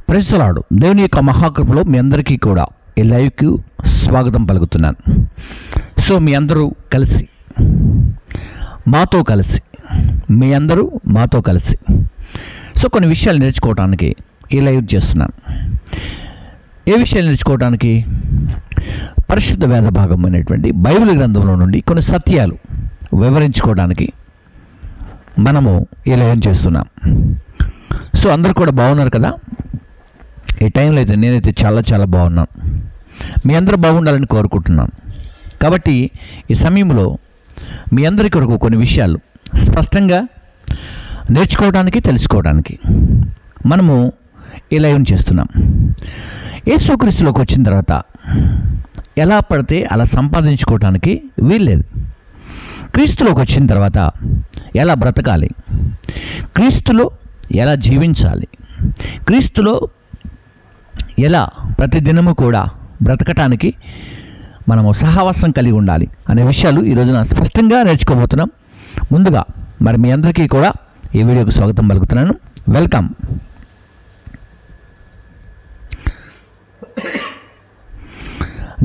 Praise the lord. దేవుని యొక్క మహాకృపలో మీ అందరికీ కూడా ఈ లైవ్కి స్వాగతం పలుకుతున్నాను. సో మీ అందరూ కలిసి మీ అందరూ మాతో కలిసి కొన్ని విషయాలు నేర్చుకోవడానికి ఈ లైవ్ చేస్తున్నాను. ఏ విషయాలు నేర్చుకోవడానికి? పరిశుద్ధ వేద భాగం అనేటువంటి బైబిల్ గ్రంథంలో నుండి కొన్ని సత్యాలు వివరించుకోవడానికి మనము ఈ లైవ్ చేస్తున్నాం. సో అందరూ కూడా బాగున్నారు కదా? ఈ టైంలో అయితే నేనైతే చాలా బాగున్నాను. మీ అందరూ బాగుండాలని కోరుకుంటున్నాను. కాబట్టి ఈ సమయంలో మీ అందరి కొరకు కొన్ని విషయాలు స్పష్టంగా నేర్చుకోవడానికి, తెలుసుకోవడానికి మనము ఈ లైవ్ చేస్తున్నాం. యేసుక్రీస్తులోకి వచ్చిన తర్వాత ఎలా పడితే అలా సంపాదించుకోవడానికి వీల్లేదు. క్రీస్తులోకి వచ్చిన తర్వాత ఎలా బ్రతకాలి, క్రీస్తులో ఎలా జీవించాలి, క్రీస్తులో ఎలా ప్రతిదినము కూడా బ్రతకటానికి మనము సహవాసం కలిగి ఉండాలి అనే విషయాలు ఈ రోజున స్పష్టంగా నేర్చుకోబోతున్నాం. ముందుగా మరి మీ అందరికీ కూడా ఈ వీడియోకి స్వాగతం పలుకుతున్నాను. వెల్కమ్.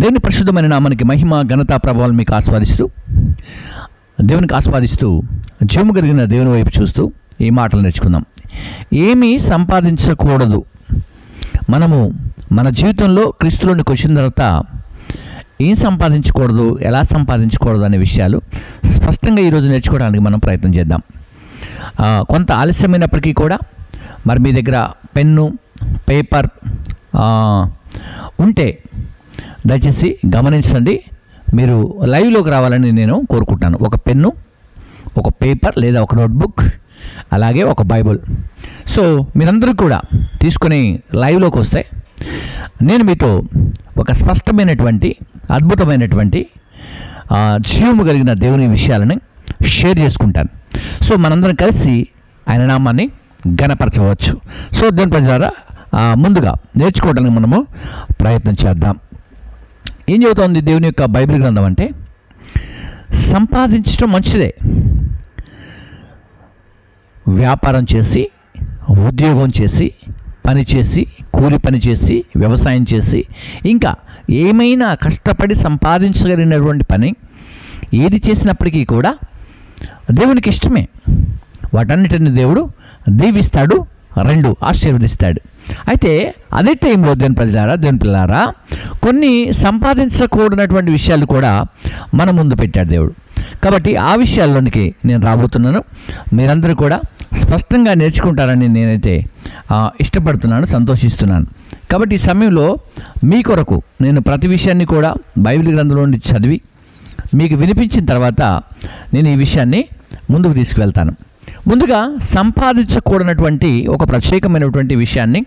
దేవుని పరిశుద్ధమైన నామానికి మహిమ, ఘనత, ప్రభావాలు మీకు దేవునికి ఆస్వాదిస్తూ జీవము కలిగిన దేవుని వైపు చూస్తూ ఈ మాటలు నేర్చుకుందాం. ఏమీ సంపాదించకూడదు. మనము మన జీవితంలో క్రీస్తులోనికి వచ్చిన తర్వాత ఏం సంపాదించకూడదు, ఎలా సంపాదించకూడదు అనే విషయాలు స్పష్టంగా ఈరోజు నేర్చుకోవడానికి మనం ప్రయత్నం చేద్దాం. కొంత ఆలస్యమైనప్పటికీ కూడా మరి మీ దగ్గర పెన్ను, పేపర్ ఉంటే దయచేసి గమనించండి. మీరు లైవ్లోకి రావాలని నేను కోరుకుంటాను. ఒక పెన్ను, ఒక పేపర్ లేదా ఒక నోట్బుక్, అలాగే ఒక బైబుల్. సో మీరందరూ కూడా తీసుకొని లైవ్లోకి వస్తే నేను మీతో ఒక స్పష్టమైనటువంటి, అద్భుతమైనటువంటి జీవము కలిగిన దేవుని విషయాలను షేర్ చేసుకుంటాను. సో మనందరం కలిసి ఆయన నామాన్ని ఘనపరచవచ్చు. సో దేవుని ప్రజలారా, ముందుగా నేర్చుకోవడానికి మనము ప్రయత్నం చేద్దాం. ఏం చెబుతోంది దేవుని యొక్క బైబిల్ గ్రంథం అంటే, సంపాదించడం మంచిదే. వ్యాపారం చేసి, ఉద్యోగం చేసి, పని చేసి, కూలి పని చేసి, వ్యవసాయం చేసి, ఇంకా ఏమైనా కష్టపడి సంపాదించగలిగినటువంటి పని ఏది చేసినప్పటికీ కూడా దేవునికి ఇష్టమే. వాటన్నిటిని దేవుడు దీవిస్తాడు, ఆశీర్వదిస్తాడు. అయితే అదే టైంలో దేవుని పిల్లారా కొన్ని సంపాదించకూడనటువంటి విషయాలు కూడా మన ముందు పెట్టాడు దేవుడు. కాబట్టి ఆ విషయాల్లోనికి నేను రాబోతున్నాను. మీరందరూ కూడా స్పష్టంగా నేర్చుకుంటారని నేనైతే ఇష్టపడుతున్నాను, సంతోషిస్తున్నాను. కాబట్టి ఈ సమయంలో మీ కొరకు నేను ప్రతి విషయాన్ని కూడా బైబిల్ గ్రంథంలో నుండి చదివి మీకు వినిపించిన తర్వాత నేను ఈ విషయాన్ని ముందుకు తీసుకువెళ్తాను. ముందుగా సంపాదించకూడనటువంటి ఒక ప్రత్యేకమైనటువంటి విషయాన్ని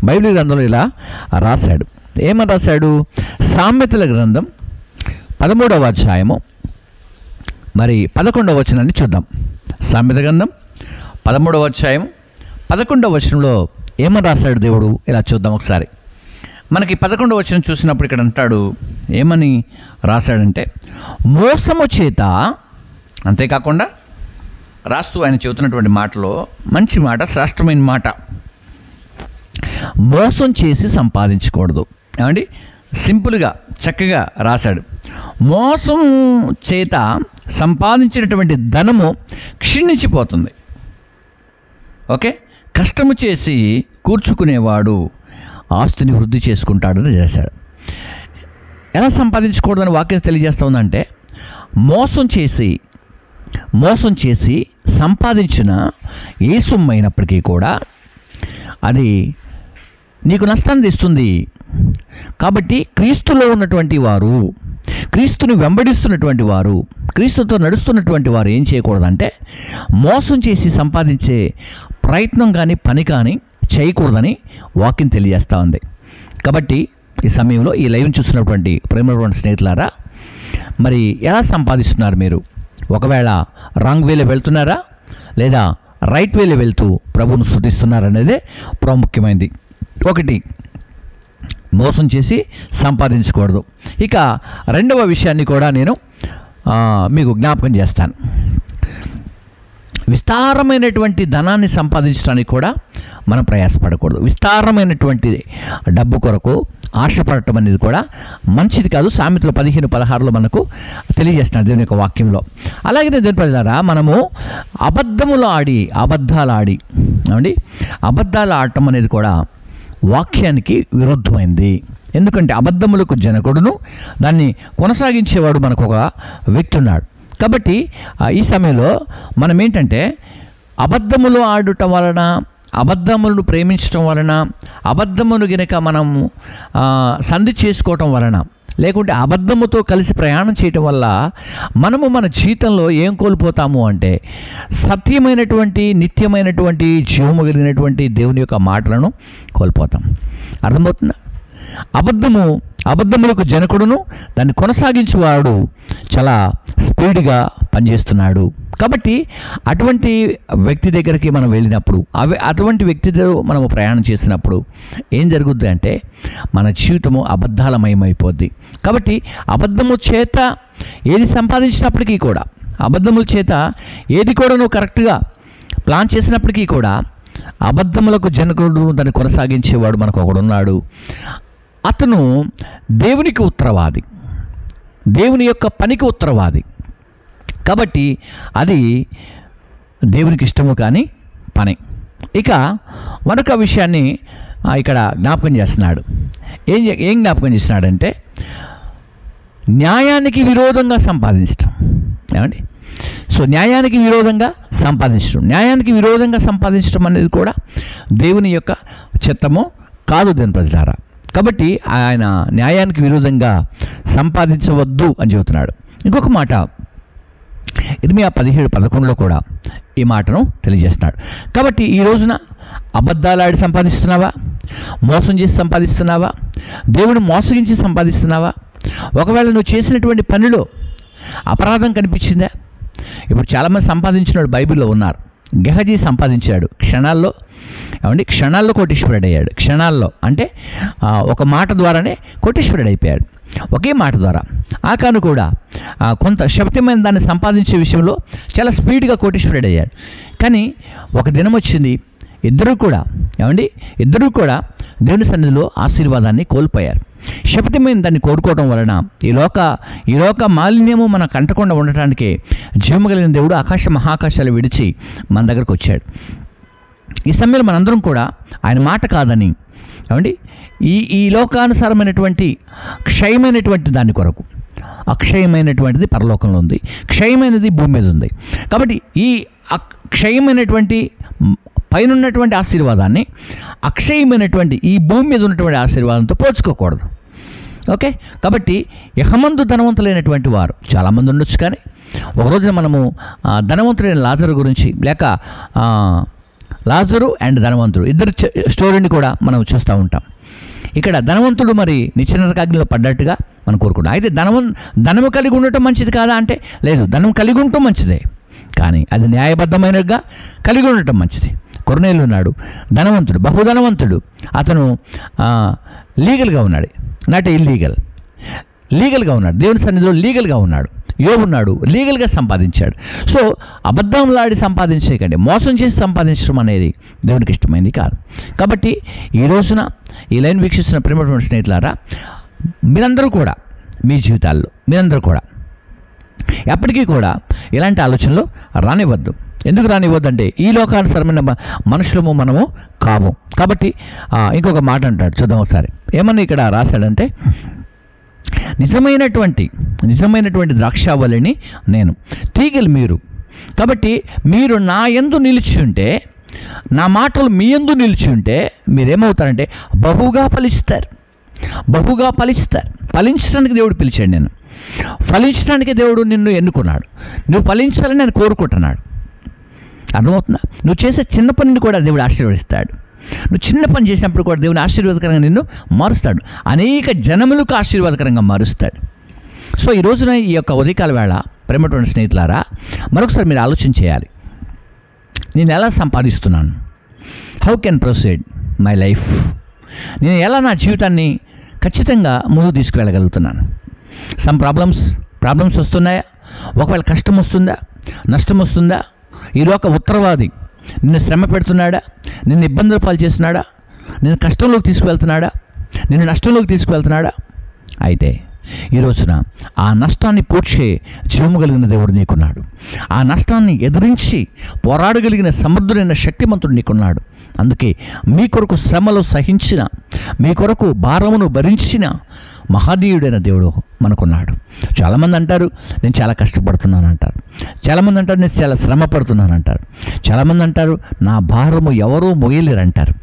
బైబిల్ గ్రంథంలో ఇలా రాశాడు. ఏమని రాశాడు? సామెతల గ్రంథం 13వ అధ్యాయము మరి 11వ వచనాన్ని చూద్దాం. సామెత గ్రంథం 13వ అధ్యాయం 11వ వచనంలో ఏమని రాశాడు దేవుడు? ఇలా చూద్దాం ఒకసారి. మనకి 11వ వచనం చూసినప్పుడు ఇక్కడ అంటాడు, ఏమని రాశాడంటే, మోసము చేత, అంతేకాకుండా రాస్తూ ఆయన చెబుతున్నటువంటి మాటలో మంచి మాట, శ్రేష్టమైన మాట, మోసం చేసి సంపాదించకూడదు. ఏమండి, సింపుల్గా చక్కగా రాశాడు. మోసం చేత సంపాదించినటువంటి ధనము క్షీణించిపోతుంది. ఓకే, కష్టము చేసి కూర్చుకునేవాడు ఆస్తిని వృద్ధి చేసుకుంటాడని చేశాడు. ఎలా సంపాదించకూడదని వాక్యం తెలియజేస్తూ ఉందంటే, మోసం చేసి సంపాదించిన ఏ సొమ్ము అయినప్పటికీ కూడా అది నీకు నష్టాన్ని తెస్తుంది. కాబట్టి క్రీస్తులో ఉన్నటువంటి వారు, క్రీస్తుని వెంబడిస్తున్నటువంటి వారు, క్రీస్తుతో నడుస్తున్నటువంటి వారు ఏం చేయకూడదంటే, మోసం చేసి సంపాదించే ప్రయత్నం కానీ పని కానీ చేయకూడదని వాక్యం తెలియజేస్తూ ఉంది. కాబట్టి ఈ సమయంలో ఈ లైవ్ని చూస్తున్నటువంటి ప్రేమటువంటి స్నేహితులారా, మరి ఎలా సంపాదిస్తున్నారు మీరు? ఒకవేళ రాంగ్ వేలో వెళ్తున్నారా లేదా రైట్ వేలో వెళ్తూ ప్రభువును స్తుతిస్తున్నారనేదే ప్రాముఖ్యమైనది. ఒకటి, మోసం చేసి సంపాదించకూడదు. ఇక రెండవ విషయాన్ని కూడా నేను మీకు జ్ఞాపకం చేస్తాను. విస్తారమైనటువంటి ధనాన్ని సంపాదించడానికి కూడా మనం ప్రయాసపడకూడదు. విస్తారమైనటువంటి డబ్బు కొరకు ఆశపడటం అనేది కూడా మంచిది కాదు. సామెతలు 15:16 మనకు తెలియజేస్తున్నాడు దేవుని యొక్క వాక్యంలో. అలాగే దేవుని ప్రజలారా, మనము అబద్ధాలు ఆడటం అనేది కూడా వాక్యానికి విరుద్ధమైంది. ఎందుకంటే అబద్ధములకు జనకుడును దాన్ని కొనసాగించేవాడు మనకు ఒక వ్యక్తి ఉన్నాడు. కాబట్టి ఈ సమయంలో మనం ఏంటంటే అబద్ధములు ఆడటం వలన, అబద్ధములను ప్రేమించడం వలన, అబద్ధమును గనక మనము సంధి చేసుకోవటం వలన, లేకుంటే అబద్ధముతో కలిసి ప్రయాణం చేయటం వల్ల మనము మన జీవితంలో ఏం కోల్పోతాము అంటే సత్యమైనటువంటి, నిత్యమైనటువంటి, జీవము కలిగినటువంటి దేవుని యొక్క మాటలను కోల్పోతాం. అర్థమవుతుందా? అబద్ధములకు జనకుడును దాన్ని కొనసాగించేవాడు చాలా స్పీడ్గా పనిచేస్తున్నాడు. కాబట్టి అటువంటి వ్యక్తి దగ్గరికి మనం వెళ్ళినప్పుడు, అటువంటి వ్యక్తితో మనము ప్రయాణం చేసినప్పుడు ఏం జరుగుద్ది అంటే మన జీవితము అబద్ధాలమయమైపోద్ది. కాబట్టి అబద్ధము చేత ఏది సంపాదించినప్పటికీ కూడా, అబద్ధముల చేత ఏది కూడా నువ్వు కరెక్ట్గా ప్లాన్ చేసినప్పటికీ కూడా అబద్ధములకు జనకుడు దాన్ని కొనసాగించేవాడు మనకు ఒకడున్నాడు. అతను దేవునికి ఉత్తరవాది, దేవుని యొక్క పనికి ఉత్తరవాది. కాబట్టి అది దేవునికి ఇష్టము కాని పని. ఇక మరొక విషయాన్ని ఇక్కడ జ్ఞాపకం చేస్తున్నాడు. ఏం జ్ఞాపకం చేస్తున్నాడంటే న్యాయానికి విరోధంగా సంపాదించడం. ఏమండి? సో న్యాయానికి విరోధంగా సంపాదించడం అనేది కూడా దేవుని యొక్క చిత్తము కాదు దేవుని ప్రజలారా. కాబట్టి ఆయన న్యాయానికి విరోధంగా సంపాదించవద్దు అని చెబుతున్నాడు. ఇంకొక మాట ఇర్మియా 17:11 కూడా ఈ మాటను తెలియజేస్తున్నాడు. కాబట్టి ఈ రోజున అబద్ధాలాడి సంపాదిస్తున్నావా? మోసం చేసి సంపాదిస్తున్నావా? దేవుడు మోసగించి సంపాదిస్తున్నావా? ఒకవేళ నువ్వు చేసినటువంటి పనిలో అపరాధం కనిపించిందా? ఇప్పుడు చాలామంది సంపాదించినాడు బైబిల్లో ఉన్నారు. గెహజీ సంపాదించాడు క్షణాల్లో కోటీశ్వరుడు అయ్యాడు. క్షణాల్లో అంటే ఒక మాట ద్వారానే కోటీశ్వరుడు అయిపోయాడు, ఒకే మాట ద్వారా. ఆకాను కూడా కొంత శబ్దమైన దాన్ని సంపాదించే విషయంలో చాలా స్పీడ్గా కోటీశ్వరుడు అయ్యాడు. కానీ ఒక దినం వచ్చింది, ఇద్దరూ కూడా దేవుని సన్నిధిలో ఆశీర్వాదాన్ని కోల్పోయారు. శబ్దమైన దాన్ని కోరుకోవడం వలన ఈ లోక మాలిన్యము మనకు అంటకుండా ఉండటానికి జీవము కలిగిన దేవుడు మహాకాశాలు విడిచి మన దగ్గరకు వచ్చాడు. ఈ సమయంలో మనందరం కూడా ఆయన మాట కాదని ఈ లోకానుసారమైనటువంటి క్షయమైనటువంటి దాని కొరకు, అక్షయమైనటువంటిది పరలోకంలో ఉంది, క్షయమైనది భూమి మీద ఉంది. కాబట్టి ఈ క్షయమైనటువంటి పైన ఉన్నటువంటి ఆశీర్వాదాన్ని అక్షయమైనటువంటి ఈ భూమి మీద ఉన్నటువంటి ఆశీర్వాదంతో పోల్చుకోకూడదు. ఓకే? కాబట్టి యహమందు ధనవంతులైనటువంటి వారు చాలామంది ఉండొచ్చు. కానీ ఒకరోజున మనము ధనవంతులైన లాజరు గురించి, లేక లాజరు అండ్ ధనవంతుడు ఇద్దరు స్టోరీని కూడా మనం చూస్తూ ఉంటాం. ఇక్కడ ధనవంతుడు మరి నిచ్చెన నరకాగ్నిలో పడ్డట్టుగా మనం కోరుకుంటాం. అయితే ధనము కలిగి ఉండటం మంచిది కాదా అంటే లేదు, ధనం కలిగి ఉండటం మంచిదే, కానీ అది న్యాయబద్ధమైనగా కలిగి ఉండటం మంచిది. కొర్నేలు ఉన్నాడు, ధనవంతుడు, బహుధనవంతుడు. అతను లీగల్గా ఉన్నాడు, నాట్ లీగల్గా ఉన్నాడు, దేవుని సన్నిధిలో లీగల్గా ఉన్నాడు. యోబు ఉన్నాడు, లీగల్గా సంపాదించాడు. సో అబద్ధంలాడి సంపాదించేకండి, మోసం చేసి సంపాదించడం అనేది దేవునికి ఇష్టమైంది కాదు. కాబట్టి ఈ రోజున ఈ లైన్ వీక్షిస్తున్న ప్రేమటువంటి స్నేహితులారా, మీరందరూ కూడా మీ జీవితాల్లో ఎప్పటికీ కూడా ఇలాంటి ఆలోచనలు రానివ్వద్దు. ఎందుకు రానివ్వద్దు అంటే ఈ లోకానుసరమైన మనుషులము మనము కాము. కాబట్టి ఇంకొక మాట అంటాడు, చూద్దాం ఒకసారి. ఏమన్నా ఇక్కడ రాశాడంటే, నిజమైనటువంటి ద్రాక్షావళిని నేను, తీగలు మీరు. కాబట్టి మీరు నా యందు నిలిచి ఉంటే, నా మాటలు మీ యందు నిలిచి ఉంటే మీరేమవుతారంటే బహుగా ఫలిస్తారు. ఫలించడానికి దేవుడు పిలిచాడు నేను, ఫలించడానికి దేవుడు నిన్ను ఎన్నుకున్నాడు. నువ్వు ఫలించాలని నేను కోరుకుంటున్నాడు. అర్థమవుతుందా? నువ్వు చేసే చిన్న పనిని కూడా దేవుడు ఆశీర్వదిస్తాడు. నువ్వు చిన్న పని చేసినప్పుడు కూడా దేవుని ఆశీర్వాదకరంగా నిన్ను మారుస్తాడు, అనేక జనములకు ఆశీర్వాదకరంగా మారుస్తాడు. సో ఈ రోజున ఈ యొక్క ఉదయకాల వేళ ప్రేమటువంటి స్నేహితులారా, మరొకసారి మీరు ఆలోచన చేయాలి. నేను ఎలా సంపాదిస్తున్నాను? How can proceed my life? నేను ఎలా నా జీవితాన్ని ఖచ్చితంగా ముందుకు తీసుకువెళ్ళగలుగుతున్నాను? సమ్ ప్రాబ్లమ్స్ వస్తున్నాయా? ఒకవేళ కష్టం వస్తుందా, నష్టం వస్తుందా, ఈ లోక ఉత్తరవాది నిన్ను శ్రమ పెడుతున్నాడా, నిన్ను ఇబ్బందుల పాలు చేస్తున్నాడా, నిన్ను కష్టంలోకి తీసుకువెళ్తున్నాడా, నిన్ను నష్టంలోకి తీసుకువెళ్తున్నాడా? అయితే ఈ రోజున ఆ నష్టాన్ని పూడ్చే జీవము కలిగిన దేవుడు నీకున్నాడు. ఆ నష్టాన్ని ఎదిరించి పోరాడగలిగిన సమర్థుడైన శక్తిమంతుడు నీకున్నాడు. అందుకే మీ కొరకు శ్రమలు సహించిన, మీ కొరకు భారమును భరించిన మహనీయుడైన దేవుడు మనకున్నాడు. చాలామంది అంటారు నేను చాలా కష్టపడుతున్నాను అంటారు. చాలామంది అంటారు నేను చాలా శ్రమ పడుతున్నాను అంటారు. చాలామంది అంటారు నా భారము ఎవరూ మోయలేరు అంటారు.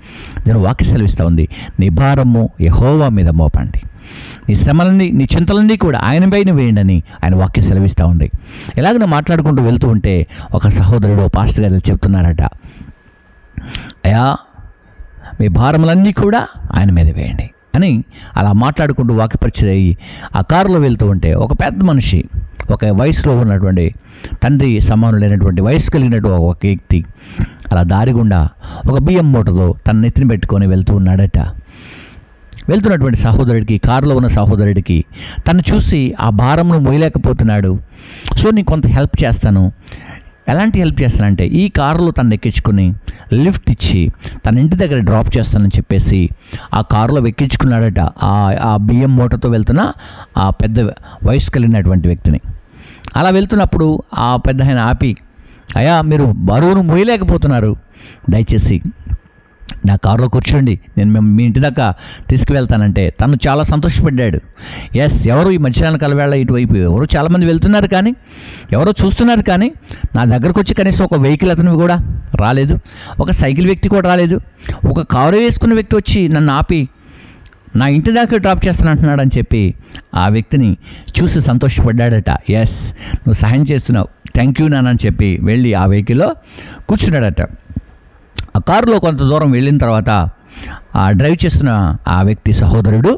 నేను వాక్య సెలవిస్తూ ఉంది, నీ భారము యెహోవా మీద మోపండి, నీ శ్రమలన్నీ నీ చింతలన్నీ కూడా ఆయన పైన వేయండి అని ఆయన వాక్యం సెలవిస్తూ ఉంది. ఇలాగ మాట్లాడుకుంటూ వెళ్తూ ఉంటే ఒక సహోదరుడు పాస్టర్ గారు చెప్తున్నారట, అయ్యా మీ భారములన్నీ కూడా ఆయన మీద వేయండి అని అలా మాట్లాడుకుంటూ వాక్యపరిచయం అయ్యి ఆ కారులో వెళ్తూ ఉంటే ఒక పెద్ద మనిషి, ఒక వయసులో ఉన్నటువంటి తండ్రి సమానులైనటువంటి వయసు కలిగినటువంటి ఒక వ్యక్తి అలా దారి గుండా ఒక బియ్యం మూటతో తన నెత్తిని పెట్టుకొని వెళ్తూ ఉన్నాడట. వెళ్తున్నటువంటి సహోదరుడికి, కారులో ఉన్న సహోదరుడికి తను చూసి ఆ భారంను మోయలేకపోతున్నాడు. సో నేను కొంత హెల్ప్ చేస్తాను. ఎలాంటి హెల్ప్ చేస్తానంటే ఈ కారులో తను ఎక్కించుకొని లిఫ్ట్ ఇచ్చి తన ఇంటి దగ్గర డ్రాప్ చేస్తానని చెప్పేసి ఆ కారులో ఎక్కించుకున్నాడట ఆ బియ్యం మూటతో వెళ్తున్న ఆ పెద్ద వయసు కలిగినటువంటి వ్యక్తిని. అలా వెళ్తున్నప్పుడు ఆ పెద్ద ఆయన ఆపి, అయ్యా మీరు బరువును మోయలేకపోతున్నారు, దయచేసి నా కారులో కూర్చోండి, నేను మీ ఇంటి దాకా తీసుకువెళ్తానంటే తను చాలా సంతోషపడ్డాడు. ఎస్, ఎవరు ఈ మధ్యాహ్న కలవేళ ఇటువైపు ఎవరు చాలామంది వెళ్తున్నారు, కానీ ఎవరో చూస్తున్నారు, కానీ నా దగ్గరకు వచ్చి కనీసం ఒక వెహికల్ అతను కూడా రాలేదు, ఒక సైకిల్ వ్యక్తి కూడా రాలేదు, ఒక కారు వేసుకున్న వ్యక్తి వచ్చి నన్ను ఆపి నా ఇంటి దాకా డ్రాప్ చేస్తాను అంటున్నాడు అని చెప్పి ఆ వ్యక్తిని చూసి సంతోషపడ్డాడట. ఎస్, నువ్వు సహాయం చేస్తున్నావు, థ్యాంక్ యూ నాన్న అని చెప్పి వెళ్ళి ఆ వెహికల్లో కూర్చున్నాడట. ఆ కారులో కొంత దూరం వెళ్ళిన తర్వాత ఆ డ్రైవ్ చేస్తున్న ఆ వ్యక్తి సహోదరుడు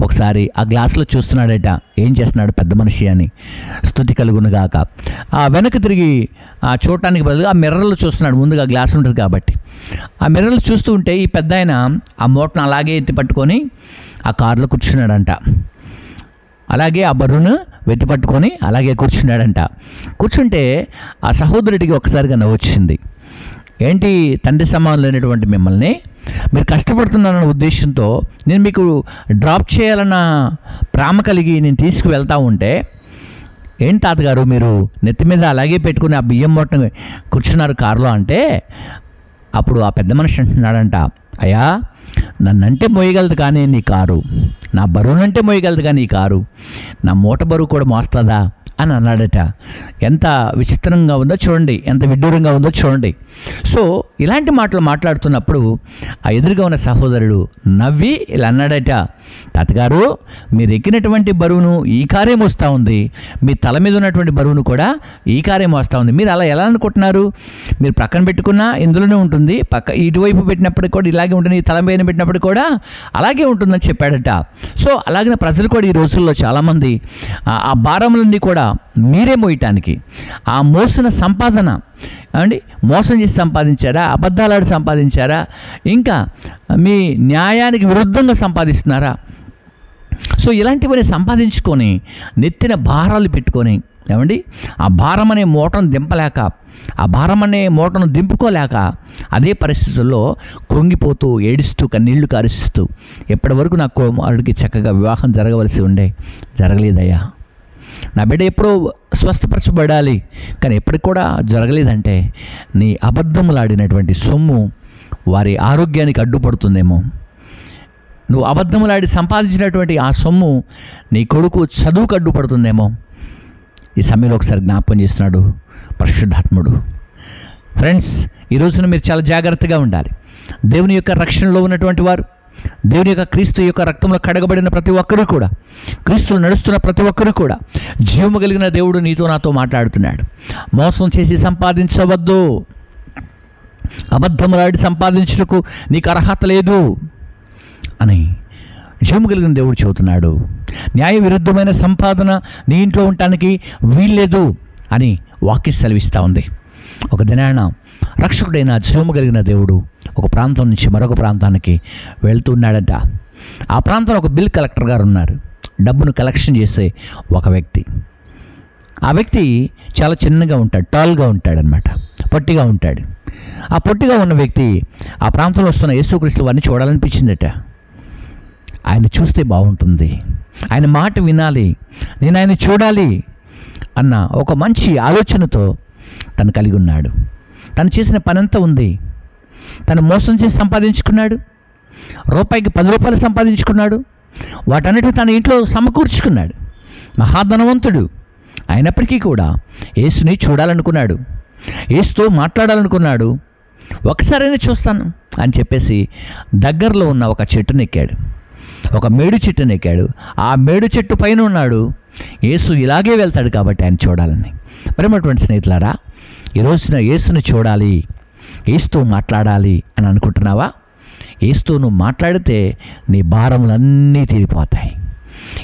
ఒకసారి ఆ గ్లాసులో చూస్తున్నాడట, ఏం చేస్తున్నాడు పెద్ద మనిషి అని. స్తుతి కలుగునుగాక. ఆ వెనక్కి తిరిగి ఆ చూడటానికి బదులుగా ఆ మిర్రర్లో చూస్తున్నాడు. ముందుగా గ్లాస్ ఉంటుంది కాబట్టి ఆ మిర్రర్లు చూస్తూ ఉంటే ఈ పెద్ద ఆయన ఆ మూటను అలాగే ఎత్తి పట్టుకొని ఆ కారులో కూర్చున్నాడంట. అలాగే ఆ బరువును వెత్తి పట్టుకొని అలాగే కూర్చున్నాడంట. కూర్చుంటే ఆ సహోదరుడికి ఒకసారిగా నవ్వొచ్చింది. ఏంటి తండ్రి సమానులైనటువంటి మిమ్మల్ని మీరు కష్టపడుతున్నారన్న ఉద్దేశంతో నేను మీకు డ్రాప్ చేయాలన్న ప్రేమ కలిగి నేను తీసుకువెళ్తా ఉంటే, ఏంటి తాతగారు మీరు నెత్తి మీద అలాగే పెట్టుకుని ఆ బియ్యం మూటను కూర్చున్నారు కారులో అంటే, అప్పుడు ఆ పెద్ద మనిషి అంటున్నాడంట, అయ్యా నన్నంటే మోయగలదు కానీ నీ కారు, నా బరువునంటే మోయగలదు కానీ ఈ కారు నా మూట బరువు కూడా మోస్తుందా అని అన్నాడట. ఎంత విచిత్రంగా ఉందో చూడండి, ఎంత విడ్డూరంగా ఉందో చూడండి. సో ఇలాంటి మాటలు మాట్లాడుతున్నప్పుడు ఆ ఎదురుగా ఉన్న సహోదరుడు నవ్వి ఇలా అన్నాడట, తాతగారు మీరు ఎక్కినటువంటి బరువును ఈ కారే మోస్తూ ఉంది, మీ తల మీద ఉన్నటువంటి బరువును కూడా ఈ కారే మోస్తూ ఉంది. మీరు అలా ఎలా అనుకుంటున్నారు? మీరు పక్కన పెట్టుకున్నా ఇందులోనే ఉంటుంది, ఇటువైపు పెట్టినప్పటికి కూడా ఇలాగే ఉంటుంది, ఈ తల మీద పెట్టినప్పటికి కూడా అలాగే ఉంటుందని చెప్పాడట. సో అలాగే ప్రజలు కూడా ఈ రోజుల్లో చాలామంది ఆ భారములన్నీ కూడా మీరే మోయటానికి, ఆ మోసిన సంపాదన అండి మోసం చేసి సంపాదించారా, అబద్ధాలాడి సంపాదించారా, ఇంకా మీ న్యాయానికి విరుద్ధంగా సంపాదిస్తున్నారా? సో ఇలాంటివన్నీ సంపాదించుకొని నెత్తిన భారాలు పెట్టుకొని ఏమండి ఆ భారం అనే మూటను దింపలేక, ఆ భారం అనే మూటను దింపుకోలేక అదే పరిస్థితుల్లో కృంగిపోతూ ఏడుస్తూ కన్నీళ్లు కారుస్తూ ఎప్పటి వరకు నా కుమారుడికి చక్కగా వివాహం జరగవలసి ఉండే, జరగలేదయ్యా, నా బిడ్డ ఎప్పుడో స్వస్థపరచబడాలి కానీ ఎప్పటికి కూడా జరగలేదంటే నీ అబద్ధములాడినటువంటి సొమ్ము వారి ఆరోగ్యానికి అడ్డుపడుతుందేమో, నువ్వు అబద్ధములాడి సంపాదించినటువంటి ఆ సొమ్ము నీ కొడుకు చదువుకు అడ్డుపడుతుందేమో. ఈ సమయంలో ఒకసారి జ్ఞాపకం చేస్తున్నాడు పరిశుద్ధాత్ముడు. ఫ్రెండ్స్, ఈ రోజున మీరు చాలా జాగ్రత్తగా ఉండాలి. దేవుని యొక్క రక్షణలో ఉన్నటువంటి వారు, దేవుని యొక్క క్రీస్తు యొక్క రక్తంలో కడగబడిన ప్రతి ఒక్కరూ కూడా, క్రీస్తులు నడుస్తున్న ప్రతి ఒక్కరూ కూడా జీవము కలిగిన దేవుడు నీతో నాతో మాట్లాడుతున్నాడు. మోసం చేసి సంపాదించవద్దు, అబద్ధములాడి సంపాదించుటకు నీకు అర్హత లేదు అని జీవము కలిగిన దేవుడు చెబుతున్నాడు. న్యాయ విరుద్ధమైన సంపాదన నీ ఇంట్లో ఉండటానికి వీల్లేదు అని వాక్యం సెలవిస్తూ ఉంది. ఒక దినాన రక్షకుడైన జీవము కలిగిన దేవుడు ఒక ప్రాంతం నుంచి మరొక ప్రాంతానికి వెళ్తున్నాడట. ఆ ప్రాంతంలో ఒక బిల్ కలెక్టర్ గారు ఉన్నారు, డబ్బును కలెక్షన్ చేసే ఒక వ్యక్తి. ఆ వ్యక్తి చాలా చిన్నగా ఉంటాడు, టాల్గా ఉంటాడనమాట. పొట్టిగా ఉంటాడు. ఆ పొట్టిగా ఉన్న వ్యక్తి ఆ ప్రాంతంలో వస్తున్న యేసుక్రీస్తు వారిని చూడాలనిపించిందట. ఆయన చూస్తే బాగుంటుంది, ఆయన మాట వినాలి, నేను ఆయన చూడాలి అన్న ఒక మంచి ఆలోచనతో తను కలిగి ఉన్నాడు. తను చేసిన పని అంతా ఉంది. తను మోసం చేసి సంపాదించుకున్నాడు, రూపాయికి 10 రూపాయలు సంపాదించుకున్నాడు, వాటన్నిటిని తన ఇంట్లో సమకూర్చుకున్నాడు. మహాధనవంతుడు అయినప్పటికీ కూడా యేసుని చూడాలనుకున్నాడు, యేసుతో మాట్లాడాలనుకున్నాడు. ఒకసారైనా చూస్తాను అని చెప్పేసి దగ్గరలో ఉన్న ఒక చెట్టును ఎక్కాడు, ఒక మేడు చెట్టును ఎక్కాడు. ఆ మేడు చెట్టు పైన ఉన్నాడు. యేసు ఇలాగే వెళ్తాడు కాబట్టి ఆయన చూడాలని. ప్రేమటువంటి స్నేహితులారా, ఈ రోజున యేసుని చూడాలి, యేసుతో మాట్లాడాలి అని అనుకుంటున్నావా? యేసుతో నువ్వు మాట్లాడితే నీ భారములన్నీ తీరిపోతాయి.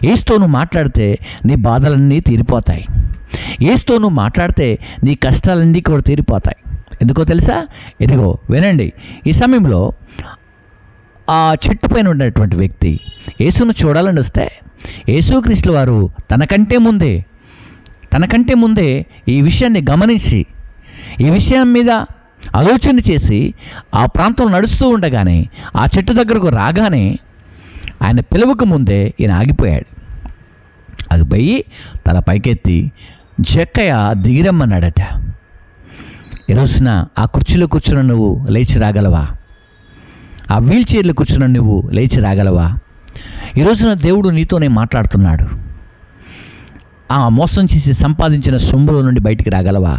యేసుతో నువ్వు మాట్లాడితే నీ బాధలన్నీ తీరిపోతాయి. యేసుతో నువ్వు మాట్లాడితే నీ కష్టాలన్నీ కూడా తీరిపోతాయి. ఎందుకో తెలుసా? ఇదిగో వినండి. ఈ సమయంలో ఆ చెట్టు పైన ఉన్నటువంటి వ్యక్తి యేసును చూడాలని వస్తే యేసుక్రీస్తు వారు తనకంటే ముందే ఈ విషయాన్ని గమనించి, ఈ విషయం మీద ఆలోచన చేసి ఆ ప్రాంతం నడుస్తూ ఉండగానే ఆ చెట్టు దగ్గరకు రాగానే ఆయన పిలువక ముందే ఈయన ఆగిపోయాడు. ఆగిపోయి తల పైకెత్తి జక్కయ్య దిగిరమ్మన్నాడట. ఈరోజున ఆ కుర్చీలో కూర్చున్న నువ్వు లేచి రాగలవా? ఆ వీల్ చైర్లో కూర్చున్న నువ్వు లేచి రాగలవా? ఈరోజున దేవుడు నీతోనే మాట్లాడుతున్నాడు. ఆ మోసం చేసి సంపాదించిన సొమ్ముల నుండి బయటికి రాగలవా?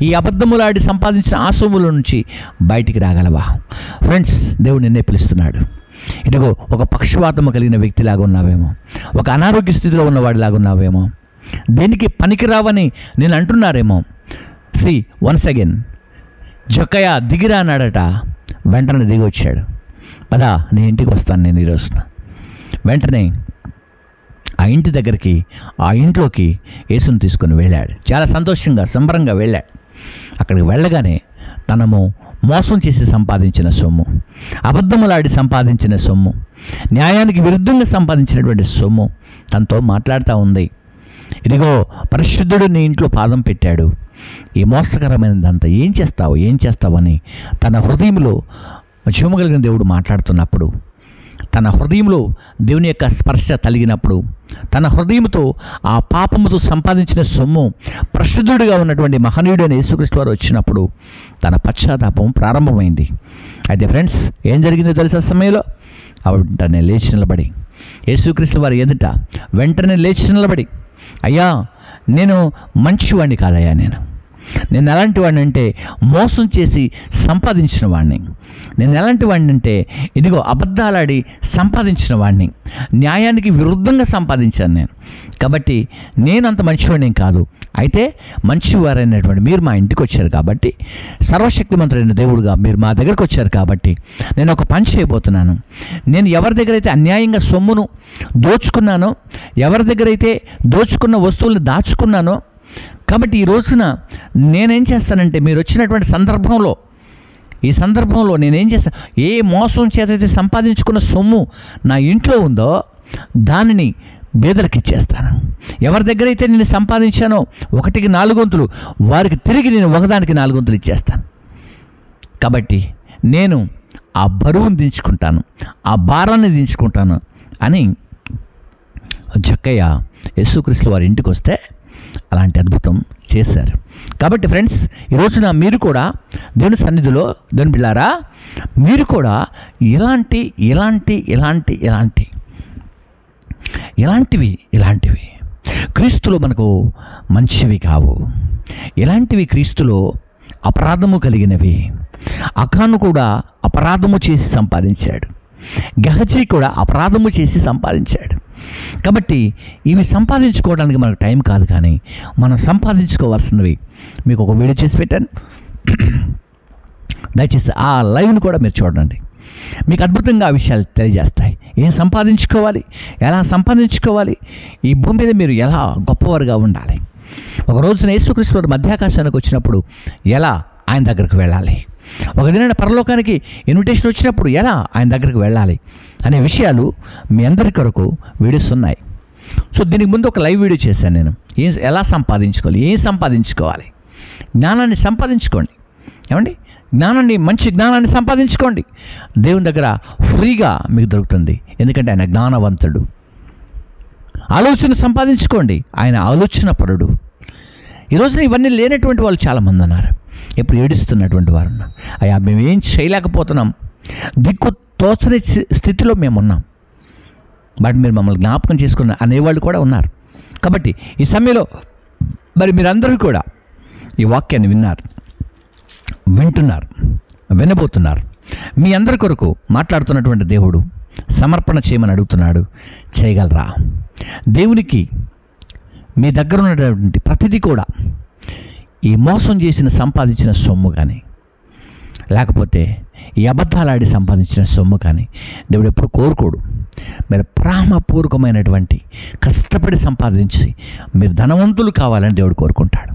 ఈ అబద్ధములాడి సంపాదించిన ఆ సొమ్ముల నుంచి బయటికి రాగలవా? ఫ్రెండ్స్, దేవుడు నిన్నే పిలుస్తున్నాడు. ఇదిగో ఒక పక్షవాతము కలిగిన వ్యక్తిలాగా ఉన్నావేమో, ఒక అనారోగ్య స్థితిలో ఉన్నవాడిలాగా ఉన్నావేమో, దేనికి పనికిరావని నేను అంటున్నారేమో. వన్స్ అగైన్ జక్కయ్య దిగిరా అన్నాడట. వెంటనే దిగి వచ్చాడు. పదా నీ ఇంటికి వస్తాను నేను ఈరోజున. వెంటనే ఆ ఇంటి దగ్గరికి, ఆ ఇంట్లోకి యేసుని తీసుకొని వెళ్ళాడు. చాలా సంతోషంగా సంబరంగా వెళ్ళాడు. అక్కడికి వెళ్ళగానే తనము మోసం చేసి సంపాదించిన సొమ్ము, అబద్ధములాడి సంపాదించిన సొమ్ము, న్యాయానికి విరుద్ధంగా సంపాదించినటువంటి సొమ్ము తనతో మాట్లాడుతూ ఉంది. ఇదిగో పరిశుద్ధుడు నీ ఇంట్లో పాదం పెట్టాడు, ఈ మోసకరమైనదంతా ఏం చేస్తావని తన హృదయంలో జీవమగలిగిన దేవుడు మాట్లాడుతున్నప్పుడు, తన హృదయంలో దేవుని యొక్క స్పర్శ తలిగినప్పుడు, తన హృదయంతో ఆ పాపముతో సంపాదించిన సొమ్ము పరిశుద్ధుడిగా ఉన్నటువంటి మహనీయుడైన యేసుక్రీస్తు వారు వచ్చినప్పుడు తన పశ్చాత్తాపం ప్రారంభమైంది. అయితే ఫ్రెండ్స్, ఏం జరిగిందో తెలుసా? సమయంలో వెంటనే లేచి నిలబడి యేసుక్రీస్తు వారి ఎదుట వెంటనే లేచి నిలబడి, అయ్యా నేను మంచివాడిని కాదయ్యా, నేను ఎలాంటి వాడిని అంటే మోసం చేసి సంపాదించిన వాడిని. నేను ఎలాంటి వాడిని అంటే ఇదిగో అబద్ధాలాడి సంపాదించిన వాడిని, న్యాయానికి విరుద్ధంగా సంపాదించాను నేను. కాబట్టి నేను అంత మంచివాడిని కాదు. అయితే మంచివారైనటువంటి మీరు మా ఇంటికి వచ్చారు కాబట్టి, సర్వశక్తిమంతుడైన దేవుడుగా మీరు మా దగ్గరకు వచ్చారు కాబట్టి నేను ఒక పని చేయబోతున్నాను. నేను ఎవరి దగ్గర అయితే అన్యాయంగా సొమ్మును దోచుకున్నానో, ఎవరి దగ్గర అయితే దోచుకున్న వస్తువులను దాచుకున్నానో, కాబట్టి ఈ రోజున నేనేం చేస్తానంటే మీరు వచ్చినటువంటి సందర్భంలో, ఈ సందర్భంలో నేనేం చేస్తాను, ఏ మోసం చేతైతే సంపాదించుకున్న సొమ్ము నా ఇంట్లో ఉందో దానిని బేదలకు ఇచ్చేస్తాను. ఎవరి దగ్గర అయితే నేను సంపాదించానో 1కి 4 వంతులు వారికి తిరిగి నేను ఒకదానికి 4 వంతులు ఇచ్చేస్తాను. కాబట్టి నేను ఆ బరువును దించుకుంటాను, ఆ భారాన్ని దించుకుంటాను అని జక్కయ్య యేసుక్రీస్తు వారి ఇంటికి వస్తే అలాంటి అద్భుతం చేశారు. కాబట్టి ఫ్రెండ్స్, ఈ రోజున మీరు కూడా దేవుని సన్నిధిలో, దేవుని బిడ్డలారా, మీరు కూడా ఇలాంటివి క్రీస్తులో మనకు మంచివి కావు. ఇలాంటివి క్రీస్తులో అపరాధము కలిగినవి. అఖాను కూడా అపరాధము చేసి సంపాదించాడు, గెహజీ కూడా అపరాధము చేసి సంపాదించాడు. కాబట్టి ఇవి సంపాదించుకోవడానికి మనకు టైం కాదు, కానీ మనం సంపాదించుకోవాల్సినవి మీకు ఒక వీడియో చేసి పెట్టాను. దయచేసి ఆ లైవ్ను కూడా మీరు చూడండి. మీకు అద్భుతంగా ఆ విషయాలు తెలియజేస్తాయి. ఏం సంపాదించుకోవాలి, ఎలా సంపాదించుకోవాలి, ఈ భూమి మీద మీరు ఎలా గొప్పవారుగా ఉండాలి, ఒక రోజున యేసుక్రీస్తు వారు మధ్యాకాశానికి వచ్చినప్పుడు ఎలా ఆయన దగ్గరకు వెళ్ళాలి, ఒక దినాన పరలోకానికి ఇన్విటేషన్ వచ్చినప్పుడు ఎలా ఆయన దగ్గరికి వెళ్ళాలి అనే విషయాలు మీ అందరి కొరకు వీడియోస్ ఉన్నాయి. సో దీనికి ముందు ఒక లైవ్ వీడియో చేశాను నేను. ఎలా సంపాదించుకోవాలి, ఏం సంపాదించుకోవాలి, జ్ఞానాన్ని సంపాదించుకోండి. ఏమండి, మంచి జ్ఞానాన్ని సంపాదించుకోండి. దేవుని దగ్గర ఫ్రీగా మీకు దొరుకుతుంది, ఎందుకంటే ఆయన జ్ఞానవంతుడు. ఆలోచన సంపాదించుకోండి, ఆయన ఆలోచన పరుడు. ఈరోజున ఇవన్నీ లేనటువంటి వాళ్ళు చాలామంది ఉన్నారు. ఎప్పుడు ఏడుస్తున్నటువంటి వారు ఉన్నారు. అయ్యా మేము ఏం చేయలేకపోతున్నాం, దిక్కు తోచని స్థితిలో మేమున్నాం, బట్ మీరు మమ్మల్ని జ్ఞాపకం చేసుకున్న అనేవాళ్ళు కూడా ఉన్నారు. కాబట్టి ఈ సమయంలో మరి మీరందరూ కూడా ఈ వాక్యాన్ని వింటున్నారు, వినబోతున్నారు. మీ అందరి కొరకు మాట్లాడుతున్నటువంటి దేవుడు సమర్పణ చేయమని అడుగుతున్నాడు. చేయగలరా? దేవునికి మీ దగ్గర ఉన్నటువంటి ప్రతిదీ కూడా ఈ మోసం చేసిన సంపాదించిన సొమ్ము కానీ, లేకపోతే ఈ అబద్ధాలాడి సంపాదించిన సొమ్ము కానీ దేవుడు ఎప్పుడు కోరుకోడు. మీరు ప్రేమపూర్వకమైనటువంటి కష్టపడి సంపాదించి మీరు ధనవంతులు కావాలని దేవుడు కోరుకుంటాడు.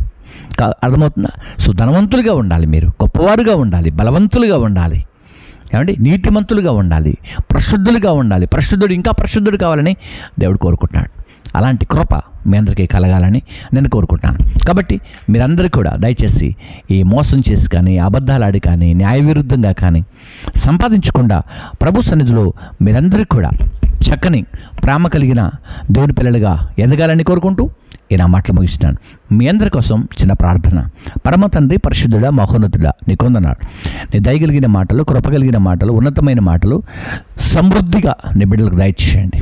అర్థమవుతుందా? సో ధనవంతులుగా ఉండాలి, మీరు గొప్పవారుగా ఉండాలి, బలవంతులుగా ఉండాలి, ఏమండి నీతిమంతులుగా ఉండాలి, ప్రశుద్ధులుగా ఉండాలి, ఇంకా ప్రశుద్ధుడు కావాలని దేవుడు కోరుకుంటున్నాడు. అలాంటి కృప మీ అందరికీ కలగాలని నేను కోరుకుంటాను. కాబట్టి మీరందరూ కూడా దయచేసి ఈ మోసం చేసి కానీ, అబద్ధాలాడి కానీ, న్యాయ విరుద్ధంగా కానీ సంపాదించకుండా ప్రభు సన్నిధిలో మీరందరూ కూడా చక్కని ప్రేమ కలిగిన దేవుని పిల్లలుగా ఎదగాలని కోరుకుంటూ ఈ నా మాటలు ముగిస్తున్నాను. మీ అందరి కోసం చిన్న ప్రార్థన. పరమ తండ్రి, పరిశుద్ధుడా, మహోన్నతుడా, నీ కొందనాడు. నీ దయగలిగిన మాటలు, కృపగలిగిన మాటలు, ఉన్నతమైన మాటలు సమృద్ధిగా నీ బిడ్డలకు దయచేయండి.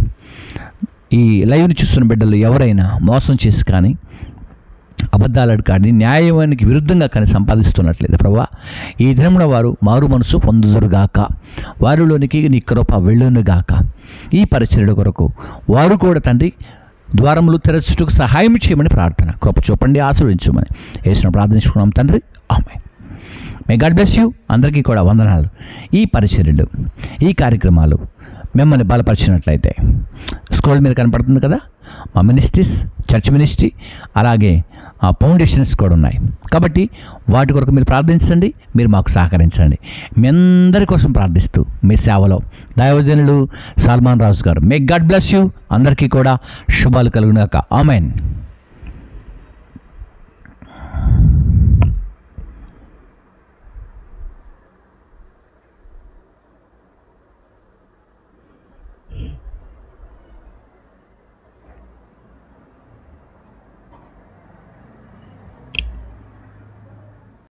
ఈ లైవ్ని చూస్తున్న బిడ్డలు ఎవరైనా మోసం చేసి కానీ, అబద్ధాలాడు కానీ, న్యాయానికి విరుద్ధంగా కానీ సంపాదిస్తున్నట్లేదు ప్రభువా, ఈ దినమున వారు మారు మనసు పొందుదురుగాక, వారిలోనికి నీ కృప వెళ్ళునుగాక. ఈ పరిచర్య కొరకు వారు కూడా తండ్రి ద్వారములు తెరచుటకు సహాయం చేయమని ప్రార్థన. కృప చూపండి, ఆశీర్వదించమని యేసును ప్రార్థించుకున్నాం తండ్రి, ఆమేన్. May God bless you. అందరికీ కూడా వందనాలు. ఈ పరిచర్యలు, ఈ కార్యక్రమాలు మిమ్మల్ని బలపరిచినట్లయితే స్క్రోల్ మీద కనపడుతుంది కదా, మా మినిస్ట్రీస్, చర్చ్ మినిస్ట్రీ, అలాగే ఫౌండేషన్స్ కూడా ఉన్నాయి. కాబట్టి వాటి కొరకు మీరు ప్రార్థించండి, మీరు మాకు సహకరించండి. మీ అందరి కోసం ప్రార్థిస్తూ మీ సేవలో దైవజనులు సల్మాన్ రాజు గారు. మే గాడ్ బ్లెస్ యూ. అందరికీ కూడా శుభాలు కలుగుగాక. ఆమెన్.